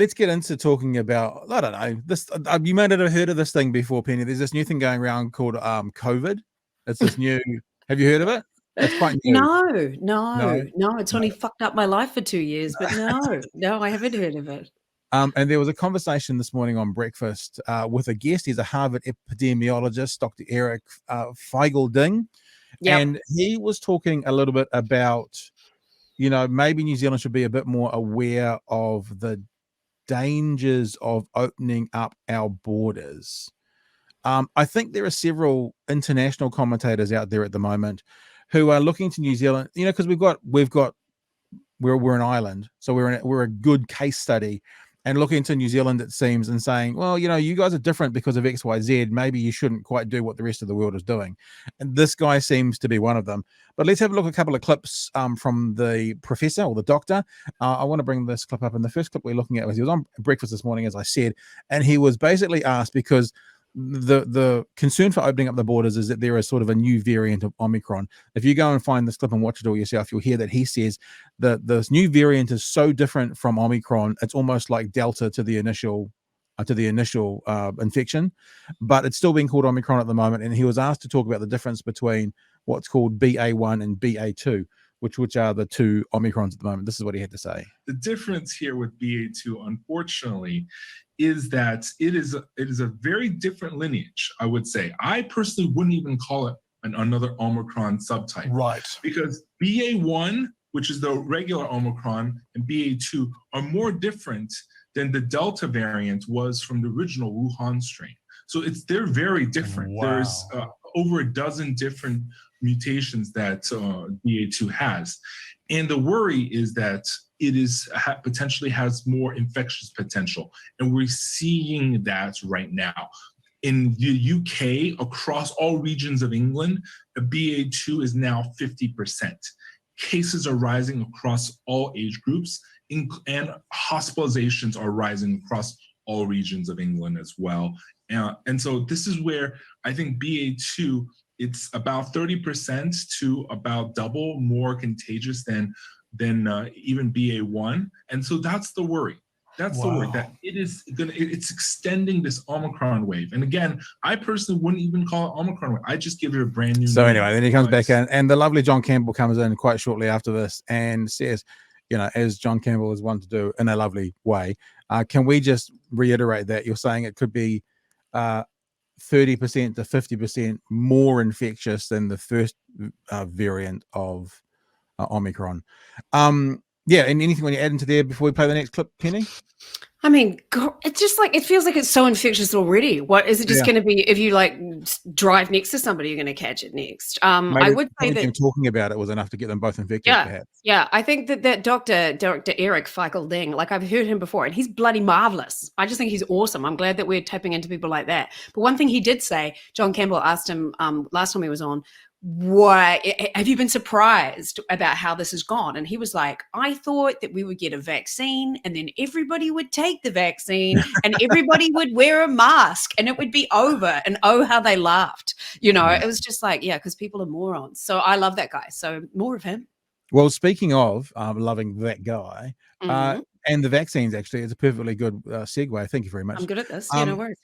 let's get into talking about, I don't know, this. You might have heard of this thing before, Penny. There's this new thing going around called COVID. It's this new. Have you heard of it? It's quite new. No. It's only fucked up my life for 2 years, but no, I haven't heard of it. And there was a conversation this morning on breakfast with a guest. He's a Harvard epidemiologist, Dr. Eric Feigl-Ding. Yep. And he was talking a little bit about, maybe New Zealand should be a bit more aware of the dangers of opening up our borders. I think there are several international commentators out there at the moment who are looking to New Zealand, because we're an island, so we're a good case study, and looking to New Zealand, it seems, and saying, well, you guys are different because of X, Y, Z. Maybe you shouldn't quite do what the rest of the world is doing. And this guy seems to be one of them. But let's have a look at a couple of clips from the professor or the doctor. I want to bring this clip up. And the first clip we're looking at was he was on breakfast this morning, as I said, and he was basically asked, because the concern for opening up the borders is that there is sort of a new variant of Omicron. If you go and find this clip and watch it all yourself, you'll hear that he says that this new variant is so different from Omicron, it's almost like Delta to the initial infection, but it's still being called Omicron at the moment. And he was asked to talk about the difference between what's called BA1 and BA2, which are the two Omicrons at the moment. This is what he had to say. The difference here with BA2, unfortunately, is that it is a very different lineage, I would say. I personally wouldn't even call it another Omicron subtype. Right. Because BA1, which is the regular Omicron, and BA2 are more different than the Delta variant was from the original Wuhan strain. So they're very different. Wow. There's over a dozen different mutations that BA2 has. And the worry is that it potentially has more infectious potential. And we're seeing that right now. In the UK, across all regions of England, BA2 is now 50%. Cases are rising across all age groups, and hospitalizations are rising across all regions of England as well. And so this is where I think BA2, it's about 30% to about double more contagious than even BA1. And so that's the worry. That's the worry, that it's extending this Omicron wave. And again, I personally wouldn't even call it Omicron wave. I just give it a brand new So name. anyway, then he comes back in, and the lovely John Campbell comes in quite shortly after this and says, as John Campbell is one to do in a lovely way, can we just reiterate that you're saying it could be 30% to 50% more infectious than the first variant of Omicron. Yeah, and anything when you add into there before we play the next clip, Penny? I mean, God, it's just like, it feels like it's so infectious already. What is it just going to be? If you drive next to somebody, you're going to catch it next. Maybe I would say that talking about it was enough to get them both infected. Perhaps. Yeah. I think that Dr. Eric Feigl-Ding, I've heard him before, and he's bloody marvelous. I just think he's awesome. I'm glad that we're tapping into people like that. But one thing he did say, John Campbell asked him last time he was on, why have you been surprised about how this has gone? And he was like, I thought that we would get a vaccine and then everybody would take the vaccine and everybody would wear a mask and it would be over. And oh, how they laughed. It was just like, because people are morons. So I love that guy. So more of him. Well, speaking of loving that guy and the vaccines, actually, it's a perfectly good segue. Thank you very much. I'm good at this. No worries.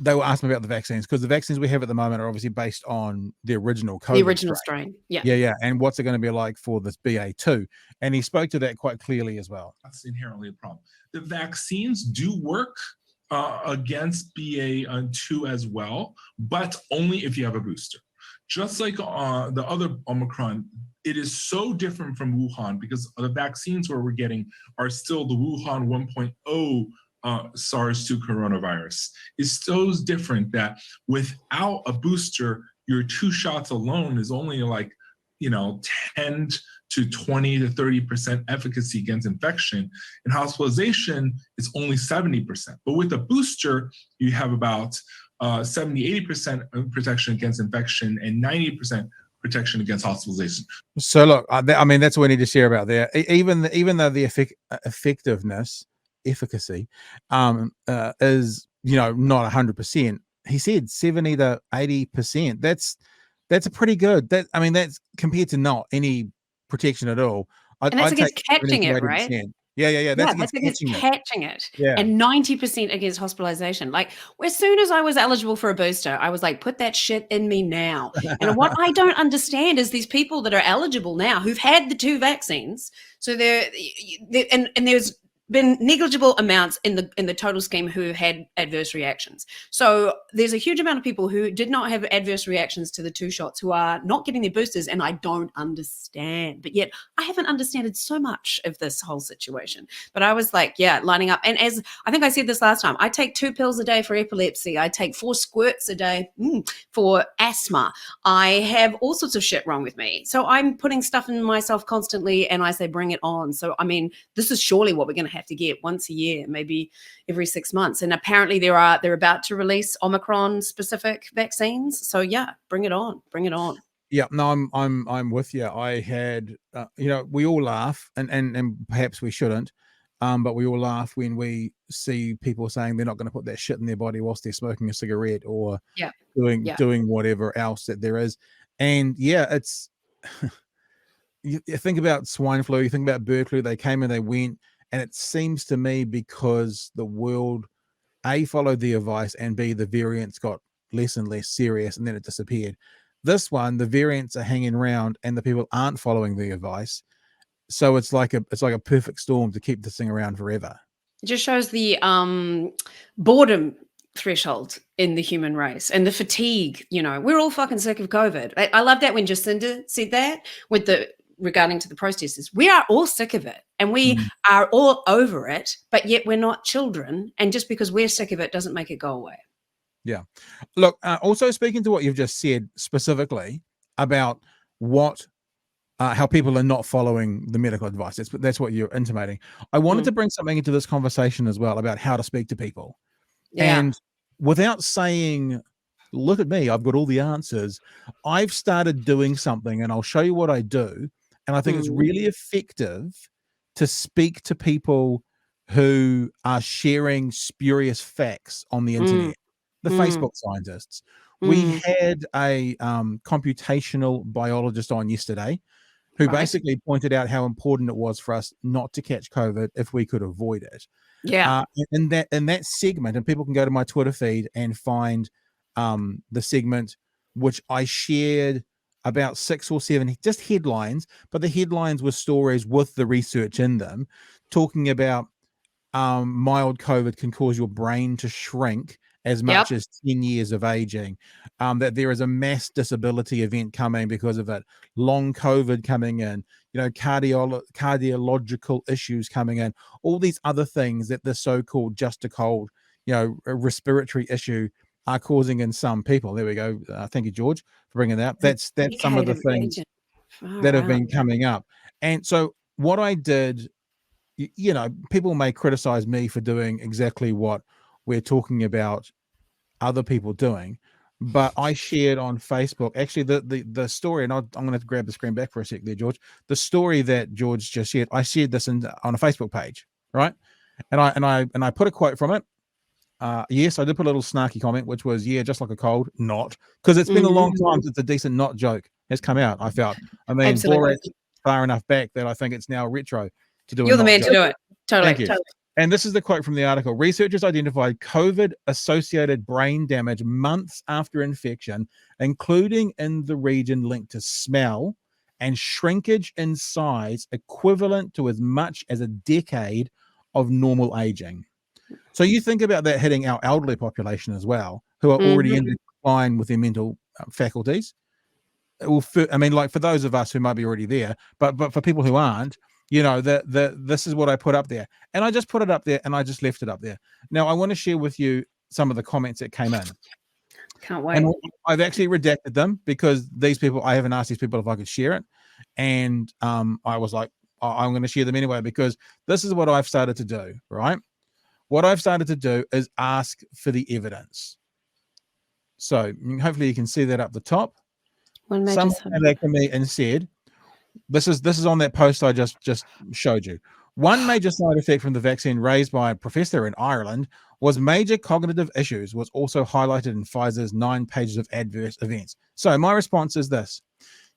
They were asking about the vaccines, because the vaccines we have at the moment are obviously based on the original COVID. The original strain. Yeah. And what's it going to be like for this BA2? And he spoke to that quite clearly as well. That's inherently a problem. The vaccines do work against BA2 as well, but only if you have a booster. Just like the other Omicron, it is so different from Wuhan because the vaccines where we're getting are still the Wuhan 1.0 SARS-2 coronavirus. Is so different that without a booster, your 2 shots alone is only 10 to 20 to 30% efficacy against infection. And hospitalization is only 70%. But with a booster, you have about 70-80% protection against infection and 90% protection against hospitalization. So look, that's what we need to share about there. Even though the efficacy is not 100%, he said 70 to 80%. That's a pretty good. That's compared to not any protection at all. And that's against catching it, right? Yeah. That's Yeah, against that's against catching it. catching it. Yeah. And 90% against hospitalization. Like, as soon as I was eligible for a booster, I was like, put that shit in me now. And what I don't understand is these people that are eligible now who've had the 2 vaccines. So and there's been negligible amounts in the total scheme who had adverse reactions. So there's a huge amount of people who did not have adverse reactions to the 2 shots who are not getting their boosters, and I don't understand. But yet I haven't understood so much of this whole situation. But I was like, yeah, lining up. And as I think I said this last time, I take 2 pills a day for epilepsy. I take 4 squirts a day for asthma. I have all sorts of shit wrong with me. So I'm putting stuff in myself constantly, and I say, bring it on. So, I mean, this is surely what we're going to have to get once a year, maybe every 6 months. And apparently they're about to release Omicron specific vaccines. So yeah, bring it on. Yeah, no, I'm with you. I had, we all laugh, and perhaps we shouldn't, but we all laugh when we see people saying they're not going to put that shit in their body whilst they're smoking a cigarette or doing whatever else that there is. And yeah, it's you think about swine flu, you think about bird flu. They came and they went, and it seems to me because the world A, followed the advice, and B, the variants got less and less serious, and then it disappeared. This one, the variants are hanging around, and the people aren't following the advice. So it's like a perfect storm to keep this thing around forever. It just shows the boredom threshold in the human race and the fatigue. We're all fucking sick of COVID. I love that when Jacinda said that regarding to the protesters. We are all sick of it, and we are all over it, but yet we're not children. And just because we're sick of it doesn't make it go away. Yeah. Look, also speaking to what you've just said specifically about how people are not following the medical advice. That's what you're intimating. I wanted to bring something into this conversation as well about how to speak to people. Yeah. And without saying, look at me, I've got all the answers, I've started doing something, and I'll show you what I do. And I think it's really effective to speak to people who are sharing spurious facts on the internet. The Facebook scientists. We had a computational biologist on yesterday who basically pointed out how important it was for us not to catch COVID if we could avoid it. Yeah. In that segment, and people can go to my Twitter feed and find the segment which I shared about 6 or 7 just headlines, but the headlines were stories with the research in them talking about mild COVID can cause your brain to shrink as much as 10 years of aging, that there is a mass disability event coming because of it, long COVID coming in, cardiological issues coming in, all these other things that the so-called just a cold, respiratory issue are causing in some people. There we go. Thank you, George, for bringing that up. That's some of the things that have been coming up. And so what I did, people may criticize me for doing exactly what we're talking about other people doing, but I shared on Facebook actually the story, and I'm going to grab the screen back for a sec there, George. The story that George just shared, I shared this on a Facebook page, right? And I put a quote from it. Yes, I did put a little snarky comment, which was, just like a cold, not, because it's been a long time since a decent not joke has come out. I felt, Borat's far enough back that I think it's now retro to do. You're the man to do it. Totally. Thank you. And this is the quote from the article. Researchers identified COVID-associated brain damage months after infection, including in the region linked to smell and shrinkage in size equivalent to as much as a decade of normal aging. So you think about that hitting our elderly population as well, who are already in decline with their mental faculties. For those of us who might be already there, but for people who aren't, this is what I put up there, and I just put it up there, and I just left it up there. Now I want to share with you some of the comments that came in. Can't wait. And I've actually redacted them because I haven't asked these people if I could share it, and I was like, I'm going to share them anyway because this is what I've started to do. Right, what I've started to do is ask for the evidence. So hopefully you can see that up the top. Someone came back to me and said, This is on that post I just showed you. One major side effect from the vaccine raised by a professor in Ireland was major cognitive issues, was also highlighted in Pfizer's 9 pages of adverse events. So my response is this.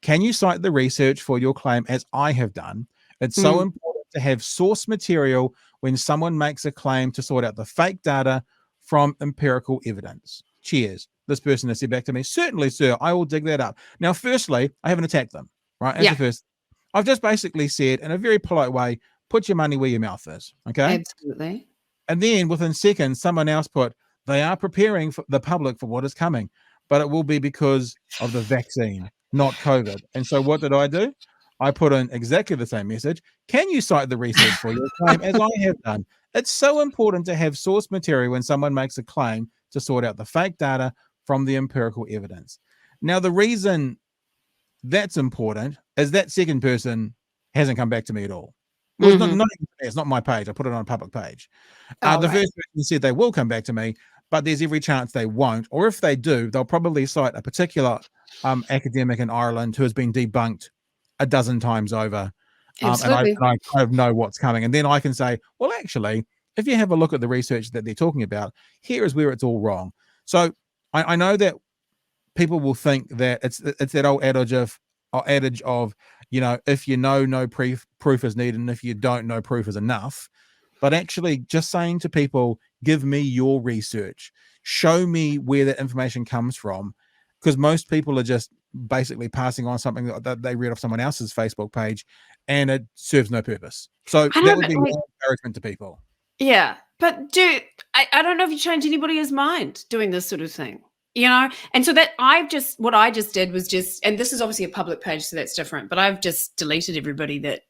Can you cite the research for your claim as I have done? It's so important to have source material when someone makes a claim to sort out the fake data from empirical evidence. Cheers. This person has said back to me, certainly, sir, I will dig that up. Now, firstly, I haven't attacked them, right? As the first, I've just basically said in a very polite way, put your money where your mouth is, okay? Absolutely. And then within seconds, someone else put, they are preparing for the public for what is coming, but it will be because of the vaccine, not COVID. And so what did I do? I put in exactly the same message. Can you cite the research for your claim, as I have done? It's so important to have source material when someone makes a claim to sort out the fake data from the empirical evidence. Now, the reason that's important is that second person hasn't come back to me at all. Well, it's not my page. I put it on a public page. The first person said they will come back to me, but there's every chance they won't. Or if they do, they'll probably cite a particular academic in Ireland who has been debunked a dozen times over. And I kind of know what's coming. And then I can say, well, actually, if you have a look at the research that they're talking about, here is where it's all wrong. So I know that people will think that it's that old adage of, you know, if you know, no proof is needed, and if you don't know, proof is enough. But actually just saying to people, give me your research, show me where that information comes from, because most people are just basically passing on something that they read off someone else's Facebook page, and it serves no purpose. So that would be my encouragement to people. Yeah, but I don't know if you change anybody's mind doing this sort of thing, you know? And so that what I just did was just, and this is obviously a public page, so that's different, but I've just deleted everybody that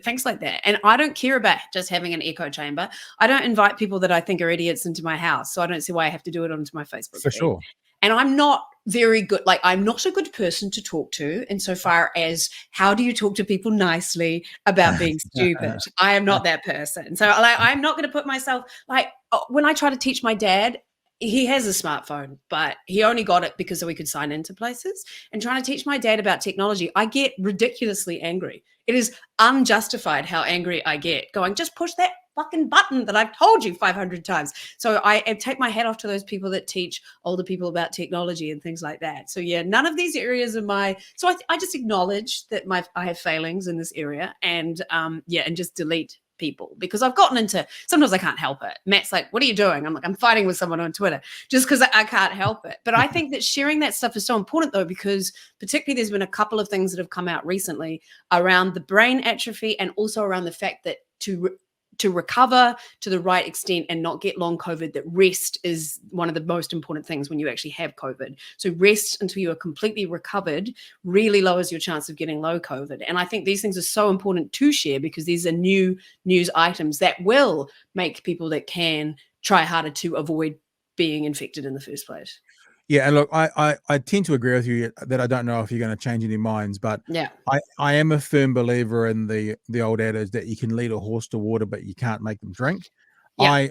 thinks like that. And I don't care about just having an echo chamber. I don't invite people that I think are idiots into my house, so I don't see why I have to do it onto my Facebook For feed. sure. And I'm not very good, like I'm not a good person to talk to insofar as how do you talk to people nicely about being stupid. I am not that person. So like, I'm not going to put myself, like when I try to teach my dad, he has a smartphone, but he only got it because so he could sign into places. And trying to teach my dad about technology, I get ridiculously angry. It is unjustified how angry I get, going, just push that fucking button that I've told you 500 times. So I take my hat off to those people that teach older people about technology and things like that. So yeah, none of these areas are so I just acknowledge that I have failings in this area, and and just delete people, because I've gotten into, sometimes I can't help it. Matt's like, what are you doing? I'm like, I'm fighting with someone on Twitter just because I can't help it. But I think that sharing that stuff is so important though, because particularly there's been a couple of things that have come out recently around the brain atrophy, and also around the fact that to recover to the right extent and not get long COVID, that rest is one of the most important things when you actually have COVID. So rest until you are completely recovered really lowers your chance of getting low COVID. And I think these things are so important to share, because these are new news items that will make people that can try harder to avoid being infected in the first place. Yeah, and look, I tend to agree with you that I don't know if you're going to change any minds, but yeah, I am a firm believer in the old adage that you can lead a horse to water, but you can't make them drink. Yeah.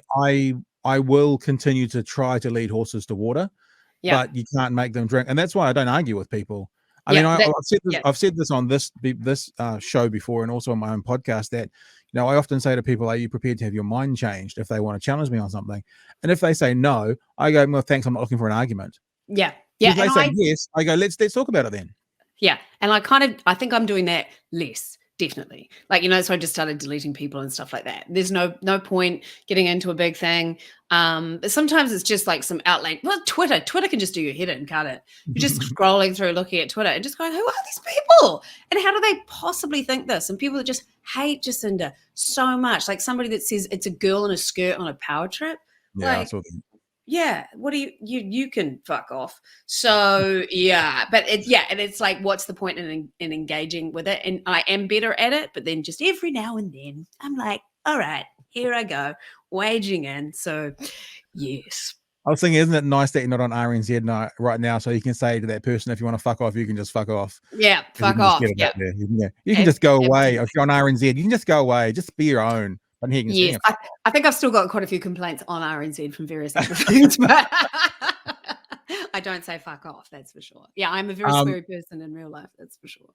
I will continue to try to lead horses to water, but you can't make them drink, and that's why I don't argue with people. I mean, I've said this on this show before, and also on my own podcast, that you know, I often say to people, are you prepared to have your mind changed if they want to challenge me on something? And if they say no, I go, well, thanks, I'm not looking for an argument. Yeah. If they say yes, I go, let's talk about it then. Yeah. And I think I'm doing that less, definitely. Like, you know, so I just started deleting people and stuff like that. There's no point getting into a big thing. But sometimes it's just like some outline. Well, Twitter can just do your head in, can't it? You're just scrolling through, looking at Twitter and just going, who are these people? And how do they possibly think this? And people that just hate Jacinda so much, like somebody that says it's a girl in a skirt on a power trip. Yeah, like, I saw that. Yeah, what do you can fuck off. So yeah, but and it's like, what's the point in engaging with it? And I am better at it, but then just every now and then I'm like, all right, here I go, waging in. So yes. I was thinking, isn't it nice that you're not on RNZ right now, so you can say to that person, if you want to fuck off, you can just fuck off. Yeah, fuck off. Yeah. You can just go away. If you're on RNZ, you can just go away. Just be your own. Yes, I think I've still got quite a few complaints on RNZ from various other things, but I don't say fuck off, that's for sure. Yeah, I'm a very scary person in real life, that's for sure.